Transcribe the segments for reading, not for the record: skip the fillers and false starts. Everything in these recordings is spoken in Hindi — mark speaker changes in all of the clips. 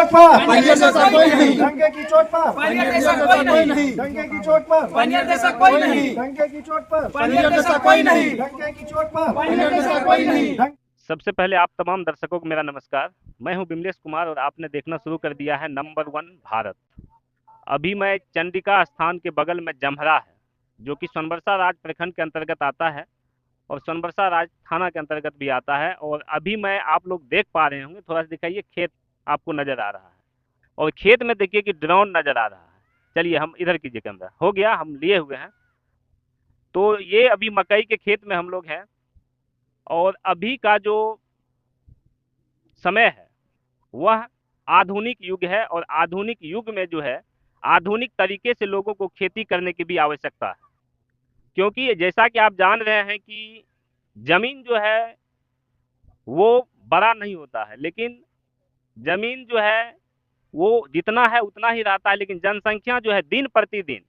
Speaker 1: चोट पर
Speaker 2: पानियर जैसा कोई नहीं,
Speaker 1: डंके की चोट पर
Speaker 2: पानियर जैसा कोई नहीं,
Speaker 1: डंके की चोट पर
Speaker 2: पानियर जैसा कोई नहीं,
Speaker 1: डंके की चोट पर
Speaker 2: पानियर जैसा कोई नहीं,
Speaker 1: डंके की चोट पर
Speaker 2: पानियर जैसा कोई नहीं।
Speaker 3: सबसे पहले आप तमाम दर्शकों को मेरा नमस्कार। मैं हूं बिमलेश कुमार और आपने देखना शुरू कर दिया है नंबर 1 भारत। अभी मैं चंडिका स्थान के बगल में जमहरा है, जो कि सोनबरसा राज प्रखंड के अंतर्गत आता है और सोनबरसा राज थाना के अंतर्गत भी आता है। और अभी मैं आप लोग देख पा रहे होंगे, थोड़ा सा दिखाइए, खेत आपको नजर आ रहा है और खेत में देखिए कि ड्रोन नजर आ रहा है। चलिए हम इधर कीजिए, कैमरा हो गया, हम लिए हुए हैं। तो ये अभी मकई के खेत में हम लोग हैं और अभी का जो समय है वह आधुनिक युग है और आधुनिक युग में जो है आधुनिक तरीके से लोगों को खेती करने की भी आवश्यकता है। क्योंकि जैसा कि आप जान रहे हैं कि जमीन जो है वो बड़ा नहीं होता है, लेकिन जमीन जो है वो जितना है उतना ही रहता है, लेकिन जनसंख्या जो है दिन प्रतिदिन,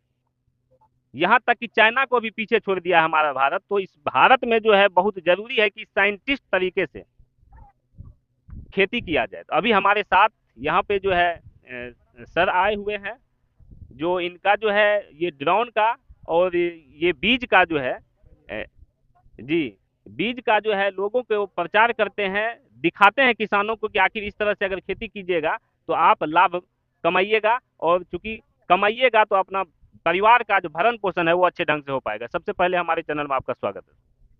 Speaker 3: यहाँ तक कि चाइना को भी पीछे छोड़ दिया है हमारा भारत। तो इस भारत में जो है बहुत जरूरी है कि साइंटिस्ट तरीके से खेती किया जाए। तो अभी हमारे साथ यहाँ पे जो है सर आए हुए हैं, जो इनका जो है ये ड्रोन का और ये बीज का जो है जी, बीज का जो है लोगों को प्रचार करते हैं, दिखाते हैं किसानों को कि आखिर इस तरह से अगर खेती कीजिएगा तो आप लाभ कमाइएगा, और चूंकि कमाइएगा तो अपना परिवार का जो भरण पोषण है वो अच्छे ढंग से हो पाएगा। सबसे पहले हमारे चैनल में आपका स्वागत है।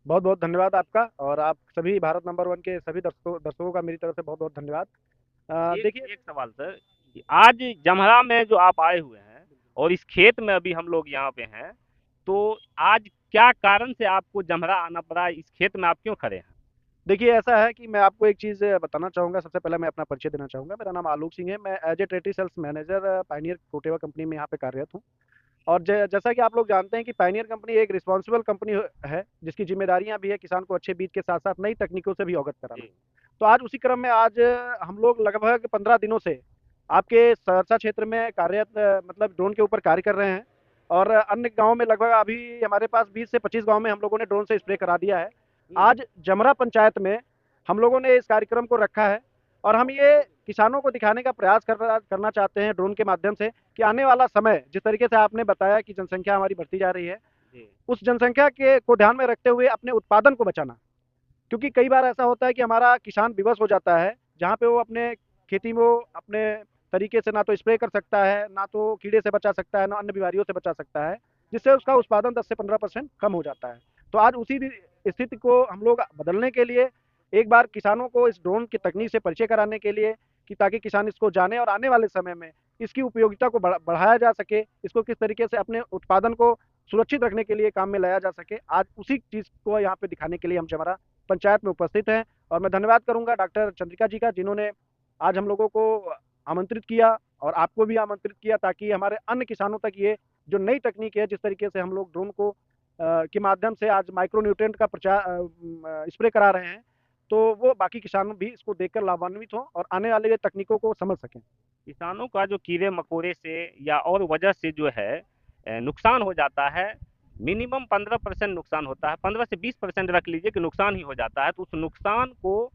Speaker 1: बहुत बहुत धन्यवाद आपका, और आप सभी भारत नंबर 1 के सभी दर्शकों का मेरी तरफ से बहुत बहुत धन्यवाद। देखिए,
Speaker 3: एक सवाल सर, कि आज जमहरा में जो आप आए हुए हैं और इस खेत में अभी हम लोग यहाँ पे हैं, तो आज क्या कारण से आपको जमहरा आना पड़ा, इस खेत में आप क्यों खड़े हैं?
Speaker 1: देखिए ऐसा है कि मैं आपको एक चीज़ बताना चाहूँगा। सबसे पहले मैं अपना परिचय देना चाहूँगा। मेरा नाम आलोक सिंह है। मैं as a territory sales manager Pioneer कोटेवा कंपनी में यहाँ पे कार्यरत हूँ। और जैसा कि आप लोग जानते हैं कि पायनियर कंपनी एक रिस्पॉन्सिबल कंपनी है, जिसकी जिम्मेदारियां भी है किसान को अच्छे बीज के साथ साथ नई तकनीकों से भी अवगत कराना।
Speaker 3: जी,
Speaker 1: तो आज उसी क्रम में आज हम लोग लगभग 15 दिनों से आपके सहरसा क्षेत्र में कार्यरत, मतलब ड्रोन के ऊपर कार्य कर रहे हैं। और अन्य गाँव में लगभग अभी हमारे पास 20 से 25 गाँव में हम लोगों ने ड्रोन से स्प्रे करा दिया है। आज जमरा पंचायत में हम लोगों ने इस कार्यक्रम को रखा है, और हम ये किसानों को दिखाने का प्रयास करना चाहते हैं ड्रोन के माध्यम से कि आने वाला समय, जिस तरीके से आपने बताया कि जनसंख्या हमारी बढ़ती जा रही है,
Speaker 3: जी,
Speaker 1: उस जनसंख्या के को ध्यान में रखते हुए अपने उत्पादन को बचाना। क्योंकि कई बार ऐसा होता है कि हमारा किसान विवश हो जाता है, जहाँ पे वो अपने खेती में वो अपने तरीके से ना तो स्प्रे कर सकता है, ना तो कीड़े से बचा सकता है, ना अन्य बीमारियों से बचा सकता है, जिससे उसका उत्पादन 10 से 15% कम हो जाता है। तो आज उसी स्थिति को हम लोग बदलने के लिए एक बार किसानों को इस ड्रोन की तकनीक से परिचय कराने के लिए, कि ताकि किसान इसको जाने और आने वाले समय में इसकी उपयोगिता को बढ़ाया जा सके, इसको किस तरीके से अपने उत्पादन को सुरक्षित रखने के लिए काम में लाया जा सके, आज उसी चीज़ को यहाँ पे दिखाने के लिए हम हमारा पंचायत में उपस्थित हैं। और मैं धन्यवाद करूंगा डॉक्टर चंद्रिका जी का, जिन्होंने आज हम लोगों को आमंत्रित किया और आपको भी आमंत्रित किया, ताकि हमारे अन्य किसानों तक ये जो नई तकनीक है, जिस तरीके से हम लोग ड्रोन को के माध्यम से आज माइक्रो न्यूट्रिएंट का प्रचार स्प्रे करा रहे हैं, तो वो बाकी किसान भी इसको देखकर लाभान्वित हों और आने वाले तकनीकों को समझ सकें।
Speaker 3: किसानों का जो कीड़े मकोड़े से या और वजह से जो है नुकसान हो जाता है, मिनिमम 15% नुकसान होता है, 15 से 20% रख लीजिए कि नुकसान ही हो जाता है। तो उस नुकसान को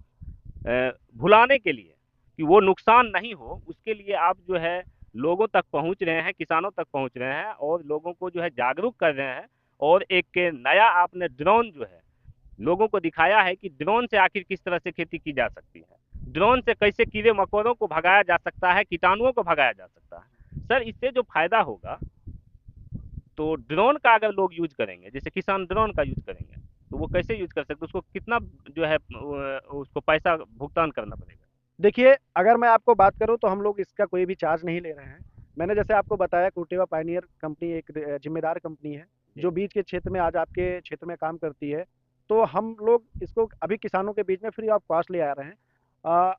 Speaker 3: भुलाने के लिए, कि वो नुकसान नहीं हो, उसके लिए आप जो है लोगों तक पहुंच रहे हैं, किसानों तक पहुंच रहे हैं और लोगों को जो है जागरूक कर रहे हैं। और एक नया आपने ड्रोन जो है लोगों को दिखाया है कि ड्रोन से आखिर किस तरह से खेती की जा सकती है, ड्रोन से कैसे कीड़े मकोड़ों को भगाया जा सकता है, कीटाणुओं को भगाया जा सकता है। सर, इससे जो फायदा होगा, तो ड्रोन का अगर लोग यूज करेंगे, जैसे किसान ड्रोन का यूज करेंगे, तो वो कैसे यूज कर सकते हैं, उसको कितना जो है उसको पैसा भुगतान करना पड़ेगा?
Speaker 1: देखिए, अगर मैं आपको बात करूं तो हम लोग इसका कोई भी चार्ज नहीं ले रहे हैं। मैंने जैसे आपको बताया, कोटेवा पायनियर कंपनी एक जिम्मेदार कंपनी है, जो बीज के क्षेत्र में आज आपके क्षेत्र में काम करती है। तो हम लोग इसको अभी किसानों के बीच में फ्री ऑफ कॉस्ट ले आ रहे हैं।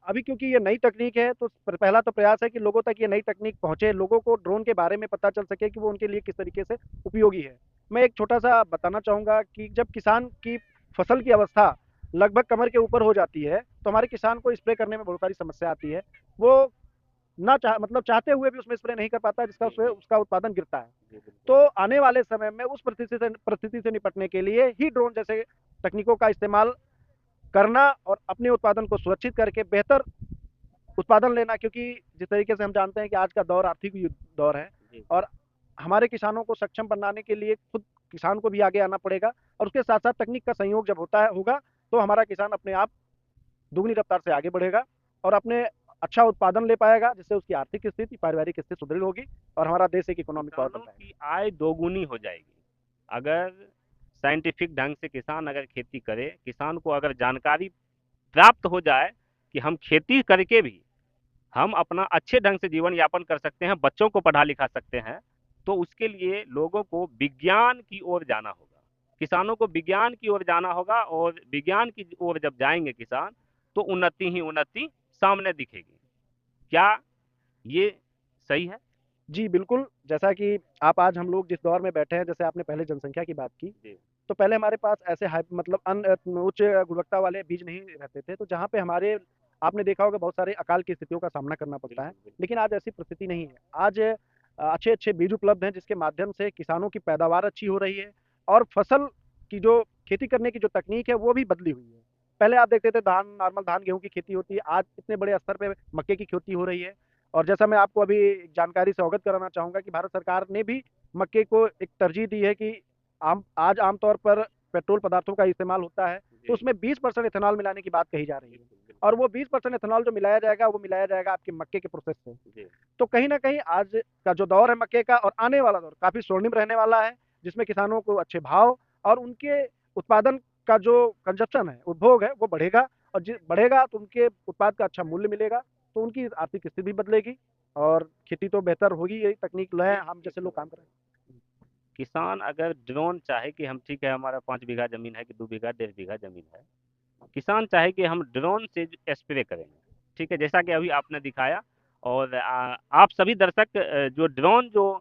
Speaker 1: अभी क्योंकि ये नई तकनीक है, तो पहला तो प्रयास है कि लोगों तक ये नई तकनीक पहुंचे, लोगों को ड्रोन के बारे में पता चल सके कि वो उनके लिए किस तरीके से उपयोगी है। मैं एक छोटा सा बताना चाहूँगा कि जब किसान की फसल की अवस्था लगभग कमर के ऊपर हो जाती है, तो हमारे किसान को स्प्रे करने में बहुत सारी समस्या आती है। वो ना मतलब चाहते हुए भी उसमें स्प्रे नहीं कर पाता, जिसका उससे उसका उत्पादन गिरता है।
Speaker 3: जी, बिल्कुल।
Speaker 1: तो आने वाले समय में उस परिस्थिति से निपटने के लिए ही ड्रोन जैसे तकनीकों का इस्तेमाल करना और अपने उत्पादन को सुरक्षित करके बेहतर उत्पादन लेना, क्योंकि जिस तरीके से हम जानते हैं कि आज का दौर आर्थिक दौर है
Speaker 3: जी
Speaker 1: और हमारे किसानों को सक्षम बनाने के लिए खुद किसान को भी आगे आना पड़ेगा और उसके साथ साथ तकनीक का संयोग जब होगा तो हमारा किसान अपने आप दुगनी रफ्तार से आगे बढ़ेगा और अपने अच्छा उत्पादन ले पाएगा, जिससे उसकी आर्थिक स्थिति, पारिवारिक स्थिति सुदृढ़ होगी और हमारा देश एक इकोनॉमिक पावर बन
Speaker 3: किसानों
Speaker 1: पाएगा।
Speaker 3: की आय दोगुनी हो जाएगी अगर साइंटिफिक ढंग से किसान अगर खेती करे, किसान को अगर जानकारी प्राप्त हो जाए कि हम खेती करके भी हम अपना अच्छे ढंग से जीवन यापन कर सकते हैं, बच्चों को पढ़ा लिखा सकते हैं, तो उसके लिए लोगों को विज्ञान की ओर जाना होगा, किसानों को विज्ञान की ओर जाना होगा और विज्ञान की ओर जब जाएंगे किसान तो उन्नति ही उन्नति सामने दिखेगी। क्या ये सही है?
Speaker 1: जी बिल्कुल, जैसा कि आप आज हम लोग जिस दौर में बैठे हैं, जैसे आपने पहले जनसंख्या की बात की,
Speaker 3: जी
Speaker 1: तो पहले हमारे पास ऐसे हाई मतलब उच्च गुणवत्ता वाले बीज नहीं रहते थे, तो जहाँ पे हमारे आपने देखा होगा बहुत सारे अकाल की स्थितियों का सामना करना पड़ता है,
Speaker 3: बिल्कुल बिल्कुल।
Speaker 1: लेकिन आज ऐसी परिस्थिति नहीं है। आज अच्छे अच्छे बीज उपलब्ध हैं जिसके माध्यम से किसानों की पैदावार अच्छी हो रही है और फसल की जो खेती करने की जो तकनीक है वो भी बदली हुई है। पहले आप देखते थे धान, नॉर्मल धान गेहूं की खेती होती है, आज इतने बड़े स्तर पे मक्के की खेती हो रही है। और जैसा मैं आपको अभी एक जानकारी से अवगत कराना चाहूंगा कि भारत सरकार ने भी मक्के को एक तरजीह दी है कि आज आमतौर पर पेट्रोल पदार्थों का इस्तेमाल होता है, तो
Speaker 3: जी
Speaker 1: उसमें 20% इथेनॉल मिलाने की बात कही जा रही है
Speaker 3: बिल्कुल बिल्कुल।
Speaker 1: और वो 20% इथेनॉल जो मिलाया जाएगा वो मिलाया जाएगा आपके मक्के के प्रोसेस से।
Speaker 3: जी
Speaker 1: तो कहीं ना कहीं आज का जो दौर है मक्के का और आने वाला दौर काफी स्वर्णिम रहने वाला है, जिसमें किसानों को अच्छे भाव और उनके उत्पादन का जो कंजप्शन है, उपभोग है, वो बढ़ेगा और बढ़ेगा तो उनके उत्पाद का अच्छा मूल्य मिलेगा, तो उनकी आर्थिक स्थिति भी बदलेगी और खेती तो बेहतर होगी। यही तकनीक है, हम जैसे लोग काम कर रहे हैं।
Speaker 3: किसान अगर ड्रोन चाहे कि हम ठीक है हमारा 5 बीघा जमीन है कि 2 बीघा 1.5 बीघा जमीन है, किसान चाहे कि हम ड्रोन से स्प्रे करेंगे, ठीक है, जैसा कि अभी आपने दिखाया। और आप सभी दर्शक जो ड्रोन जो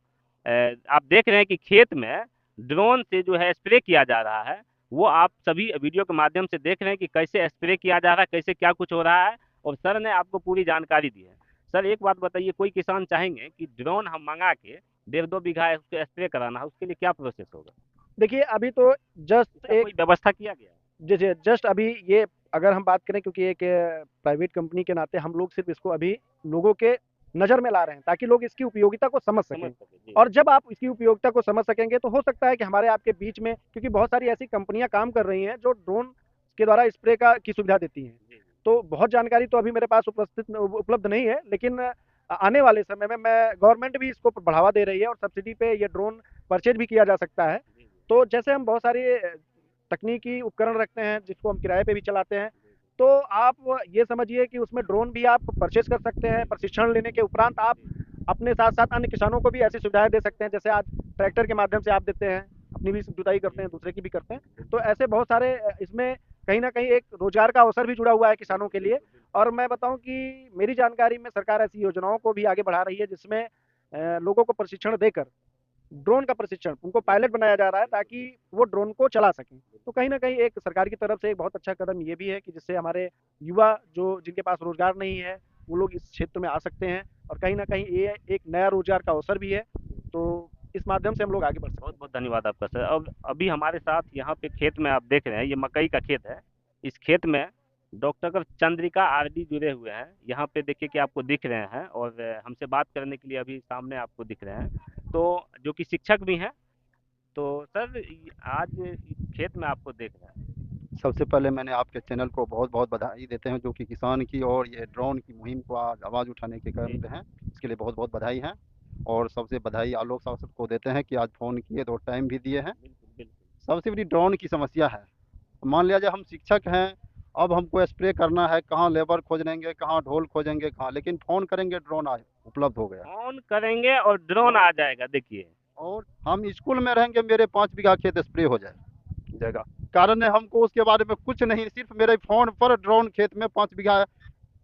Speaker 3: आप देख रहे हैं कि खेत में ड्रोन से जो है स्प्रे किया जा रहा है, वो आप सभी वीडियो के माध्यम से देख रहे हैं कि कैसे स्प्रे किया जा रहा है, कैसे क्या कुछ हो रहा है, और सर ने आपको पूरी जानकारी दी है। सर एक बात बताइए, कोई किसान चाहेंगे कि ड्रोन हम मंगा के 1.5-2 बीघा उसको स्प्रे कराना है, उसके लिए क्या प्रोसेस होगा?
Speaker 1: देखिए अभी तो जस्ट
Speaker 3: इसका
Speaker 1: एक
Speaker 3: कोई व्यवस्था किया गया है?
Speaker 1: जी जस्ट अभी ये अगर हम बात करें, क्योंकि एक प्राइवेट कंपनी के नाते हम लोग सिर्फ इसको अभी लोगों के नज़र में ला रहे हैं ताकि लोग इसकी उपयोगिता को समझ
Speaker 3: समझ
Speaker 1: सकें।
Speaker 3: सके जी।
Speaker 1: और जब आप इसकी उपयोगिता को समझ सकेंगे तो हो सकता है कि हमारे आपके बीच में, क्योंकि बहुत सारी ऐसी कंपनियां काम कर रही हैं जो ड्रोन के द्वारा स्प्रे का की सुविधा देती हैं,
Speaker 3: जी
Speaker 1: तो बहुत जानकारी तो अभी मेरे पास उपलब्ध नहीं है, लेकिन आने वाले समय में मैं गवर्नमेंट भी इसको बढ़ावा दे रही है और सब्सिडी पे ये ड्रोन परचेज भी किया जा सकता है।
Speaker 3: जी जी
Speaker 1: तो जैसे हम बहुत सारे तकनीकी उपकरण रखते हैं जिसको हम किराए पे भी चलाते हैं,
Speaker 3: जी
Speaker 1: तो आप ये समझिए कि उसमें ड्रोन भी आप परचेज कर सकते हैं। प्रशिक्षण लेने के उपरांत आप
Speaker 3: जी
Speaker 1: अपने साथ साथ अन्य किसानों को भी ऐसी सुविधाएं दे सकते हैं, जैसे आज ट्रैक्टर के माध्यम से आप देते हैं, अपनी भी जुताई करते हैं, दूसरे की भी करते हैं। तो ऐसे बहुत सारे इसमें कहीं ना कहीं एक रोजगार का अवसर भी जुड़ा हुआ है किसानों के लिए। और मैं बताऊं कि मेरी जानकारी में सरकार ऐसी योजनाओं को भी आगे बढ़ा रही है जिसमें लोगों को प्रशिक्षण देकर ड्रोन का प्रशिक्षण उनको पायलट बनाया जा रहा है ताकि वो ड्रोन को चला सकें। तो कहीं ना कहीं एक सरकार की तरफ से एक बहुत अच्छा कदम ये भी है कि जिससे हमारे युवा जो जिनके पास रोजगार नहीं है वो लोग इस क्षेत्र में आ सकते हैं और कहीं ना कहीं ये एक नया रोजगार का अवसर भी है। तो इस माध्यम से हम लोग आगे बढ़ सकते
Speaker 3: बहुत
Speaker 1: हैं।
Speaker 3: बहुत धन्यवाद आपका सर। अब अभी हमारे साथ यहाँ पे खेत में आप देख रहे हैं, ये मकई का खेत है। इस खेत में डॉक्टर चंद्रिका आरडी जुड़े हुए हैं, यहाँ पे देखिए कि आपको दिख रहे हैं, और हमसे बात करने के लिए अभी सामने आपको दिख रहे हैं, तो जो कि शिक्षक भी हैं। तो सर आज इस खेत में आपको देख रहे हैं।
Speaker 4: सबसे पहले मैंने आपके चैनल को बहुत बहुत बधाई देते हैं, जो कि किसान की और ये ड्रोन की मुहिम को आज आवाज़ उठाने के काम पे हैं, इसके लिए बहुत बहुत बधाई है। और सबसे बधाई आलोक साहब को देते हैं कि आज फ़ोन किए तो टाइम भी दिए हैं।
Speaker 3: बिल्कुल बिल्कुल।
Speaker 4: सबसे बड़ी ड्रोन की समस्या है। मान लिया जाए हम शिक्षक हैं, अब हमको स्प्रे करना है, कहाँ लेबर खोजेंगे, कहाँ ढोल खोजेंगे, कहाँ, लेकिन फ़ोन करेंगे ड्रोन आज उपलब्ध हो गया।
Speaker 3: ऑन करेंगे और ड्रोन आ जाएगा, देखिए।
Speaker 4: और हम स्कूल में रहेंगे, मेरे 5 बीघा खेत स्प्रे हो जाएगा। कारण है हमको उसके बारे में कुछ नहीं, सिर्फ मेरे फ़ोन पर ड्रोन खेत में 5 बीघा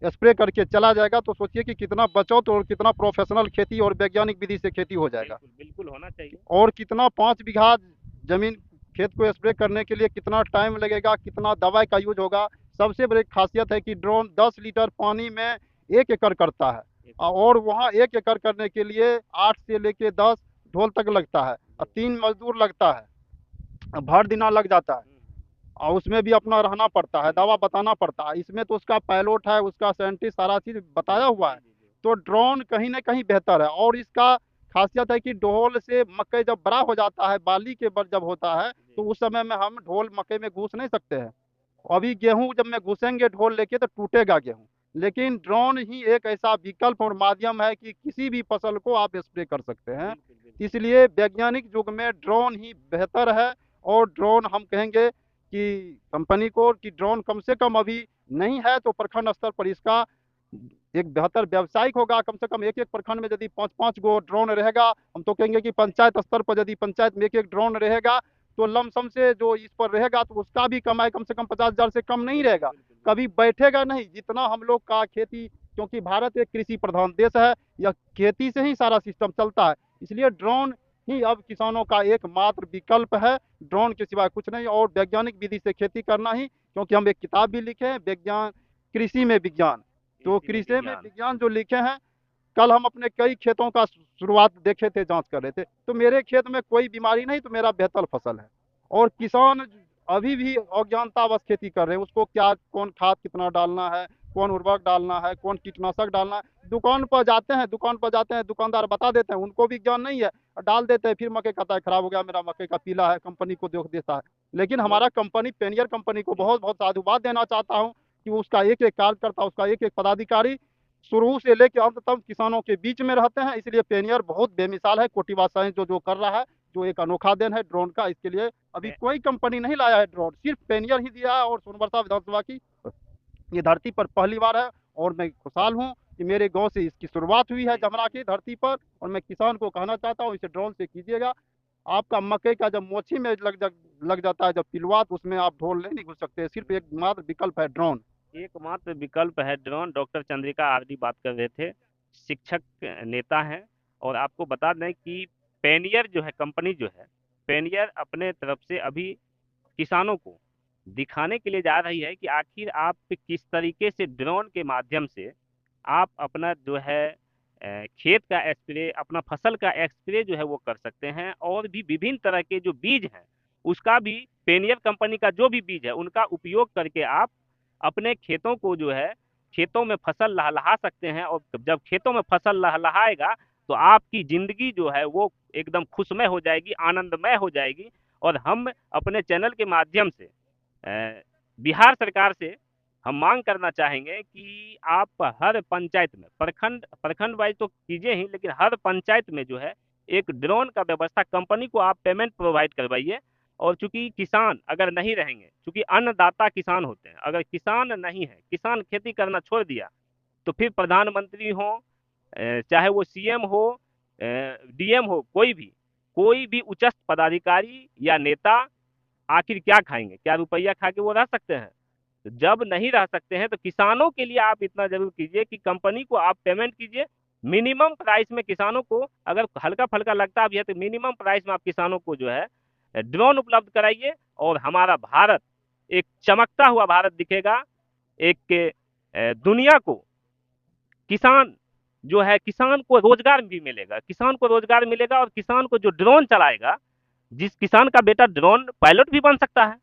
Speaker 4: स्प्रे करके चला जाएगा। तो सोचिए कि कितना बचत और कितना प्रोफेशनल खेती और वैज्ञानिक विधि से खेती हो जाएगा।
Speaker 3: बिल्कुल बिल्कुल होना चाहिए।
Speaker 4: और कितना 5 बीघा जमीन खेत को स्प्रे करने के लिए कितना टाइम लगेगा, कितना दवाई का यूज होगा। सबसे बड़ी खासियत है कि ड्रोन 10 लीटर पानी में 1 एकड़ करता है, और वहाँ 1 एकड़ करने के लिए 8 से लेके 10 ढोल तक लगता है और 3 मजदूर लगता है, भर दिना लग जाता है। और उसमें भी अपना रहना पड़ता है, दवा बताना पड़ता है। इसमें तो उसका पायलट है, उसका साइंटिस्ट, सारा चीज़ बताया हुआ है। तो ड्रोन कहीं ना कहीं बेहतर है। और इसका खासियत है कि ढोल से मकई जब बड़ा हो जाता है, बाली के बल जब होता है, तो उस समय में हम ढोल मकई में घुस नहीं सकते हैं। अभी गेहूं जब में घुसेंगे ढोल लेके तो टूटेगा गेहूं। लेकिन ड्रोन ही एक ऐसा विकल्प और माध्यम है कि किसी भी फसल को आप स्प्रे कर सकते हैं। इसलिए वैज्ञानिक युग में ड्रोन ही बेहतर है। और ड्रोन हम कहेंगे कि कंपनी को कि ड्रोन कम से कम अभी नहीं है तो प्रखंड स्तर पर इसका एक बेहतर व्यावसायिक होगा। कम से कम एक एक प्रखंड में यदि 5-5 गो ड्रोन रहेगा, हम तो कहेंगे कि पंचायत स्तर पर यदि पंचायत में एक एक ड्रोन रहेगा, तो लमसम से जो इस पर रहेगा तो उसका भी कमाई कम से कम 50,000 से कम नहीं रहेगा। कभी बैठेगा नहीं। जितना हम लोग का खेती, क्योंकि भारत एक कृषि प्रधान देश है, यह खेती से ही सारा सिस्टम चलता है। इसलिए ड्रोन ही अब किसानों का एकमात्र विकल्प है, ड्रोन के सिवाय कुछ नहीं। और वैज्ञानिक विधि से खेती करना ही, क्योंकि हम एक किताब भी लिखे हैं, विज्ञान कृषि में विज्ञान। तो कृषि में विज्ञान जो लिखे हैं, कल हम अपने कई खेतों का शुरुआत देखे थे, जांच कर रहे थे, तो मेरे खेत में कोई बीमारी नहीं, तो मेरा बेहतर फसल है। और किसान अभी भी अज्ञानतावश खेती कर रहे हैं। उसको क्या, कौन खाद कितना डालना है, कौन उर्वरक डालना है, कौन कीटनाशक डालना है, दुकान पर जाते हैं दुकानदार बता देते हैं, उनको भी ज्ञान नहीं है, और डाल देते हैं। फिर मकई कहता है खराब हो गया, मेरा मकई का पीला है, कंपनी को देख देता है। लेकिन हमारा कंपनी पेनियर कंपनी को बहुत बहुत साधुवाद देना चाहता हूँ कि उसका एक एक कार्यकर्ता, उसका एक एक पदाधिकारी शुरू से लेकर अंत तक किसानों के बीच में रहते हैं। इसलिए पेनियर बहुत बेमिसाल है। कोटिवा साइंस जो जो कर रहा है, जो एक अनोखा देन है ड्रोन का, इसके लिए अभी कोई कंपनी नहीं लाया है ड्रोन, सिर्फ पेनियर ही दिया है। और सोनबरसा विधानसभा की ये धरती पर पहली बार है। और मैं खुशहाल हूँ कि मेरे गांव से इसकी शुरुआत हुई है, जमरा की धरती पर। और मैं किसान को कहना चाहता हूँ, इसे ड्रोन से कीजिएगा। आपका मकई का जब मोची में लग जाता है, जब पिलुआ, तो उसमें आप ढोल नहीं घुस सकते। सिर्फ एक मात्र विकल्प है ड्रोन।
Speaker 3: एकमात्र विकल्प है ड्रोन। डॉक्टर चंद्रिका आरडी बात कर रहे थे, शिक्षक नेता हैं। और आपको बता दें कि पेनियर जो है कंपनी जो है, पेनियर अपने तरफ से अभी किसानों को दिखाने के लिए जा रही है कि आखिर आप किस तरीके से ड्रोन के माध्यम से आप अपना जो है खेत का स्प्रे, अपना फसल का स्प्रे जो है वो कर सकते हैं। और भी विभिन्न तरह के जो बीज हैं, उसका भी पेनियर कंपनी का जो भी बीज है उनका उपयोग करके आप अपने खेतों को जो है, खेतों में फसल लहलहा सकते हैं। और जब खेतों में फसल लहलहाएगा तो आपकी जिंदगी जो है वो एकदम खुशमय हो जाएगी, आनंदमय हो जाएगी। और हम अपने चैनल के माध्यम से बिहार सरकार से हम मांग करना चाहेंगे कि आप हर पंचायत में, प्रखंड प्रखंड वाइज तो कीजिए ही, लेकिन हर पंचायत में जो है एक ड्रोन का व्यवस्था, कंपनी को आप पेमेंट प्रोवाइड करवाइए। और चूंकि किसान अगर नहीं रहेंगे, चूंकि अन्नदाता किसान होते हैं, अगर किसान नहीं है, किसान खेती करना छोड़ दिया, तो फिर प्रधानमंत्री हो, चाहे वो सीएम हो, डीएम हो, कोई भी उच्च पदाधिकारी या नेता आखिर क्या खाएंगे? क्या रुपया खा के वो रह सकते हैं? तो जब नहीं रह सकते हैं तो किसानों के लिए आप इतना जरूर कीजिए कि कंपनी को आप पेमेंट कीजिए मिनिमम प्राइस में। किसानों को अगर हल्का फल्का लगता भी है तो मिनिमम प्राइस में आप किसानों को जो है ड्रोन उपलब्ध कराइए। और हमारा भारत एक चमकता हुआ भारत दिखेगा। एक दुनिया को किसान जो है, किसान को रोजगार भी मिलेगा, किसान को रोजगार मिलेगा। और किसान को जो ड्रोन चलाएगा, जिस किसान का बेटा ड्रोन पायलट भी बन सकता है,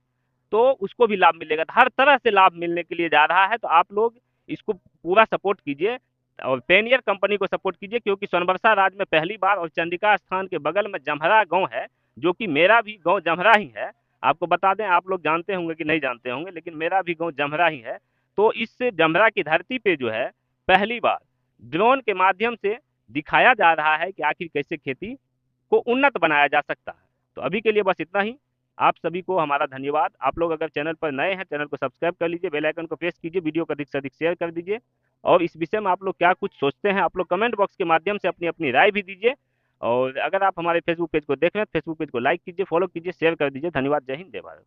Speaker 3: तो उसको भी लाभ मिलेगा। तो हर तरह से लाभ मिलने के लिए जा रहा है। तो आप लोग इसको पूरा सपोर्ट कीजिए और पेनियर कंपनी को सपोर्ट कीजिए, क्योंकि सोनबरसा राज्य में पहली बार, और चंद्रिका स्थान के बगल में जमहरा गांव है, जो कि मेरा भी गांव जमहरा ही है। आपको बता दें, आप लोग जानते होंगे कि नहीं जानते होंगे, लेकिन मेरा भी गांव जमहरा ही है। तो इस जमहरा की धरती पे जो है पहली बार ड्रोन के माध्यम से दिखाया जा रहा है कि आखिर कैसे खेती को उन्नत बनाया जा सकता है। तो अभी के लिए बस इतना ही। आप सभी को हमारा धन्यवाद। आप लोग अगर चैनल पर नए हैं, चैनल को सब्सक्राइब कर लीजिए, बेल आइकन को प्रेस कीजिए, वीडियो को अधिक से अधिक शेयर कर दीजिए। और इस विषय में आप लोग क्या कुछ सोचते हैं, आप लोग कमेंट बॉक्स के माध्यम से अपनी अपनी राय भी दीजिए। और अगर आप हमारे फेसबुक पेज को देख रहे हैं, फेसबुक पेज को लाइक कीजिए, फॉलो कीजिए, शेयर कर दीजिए। धन्यवाद। जय हिंद, जय भारत।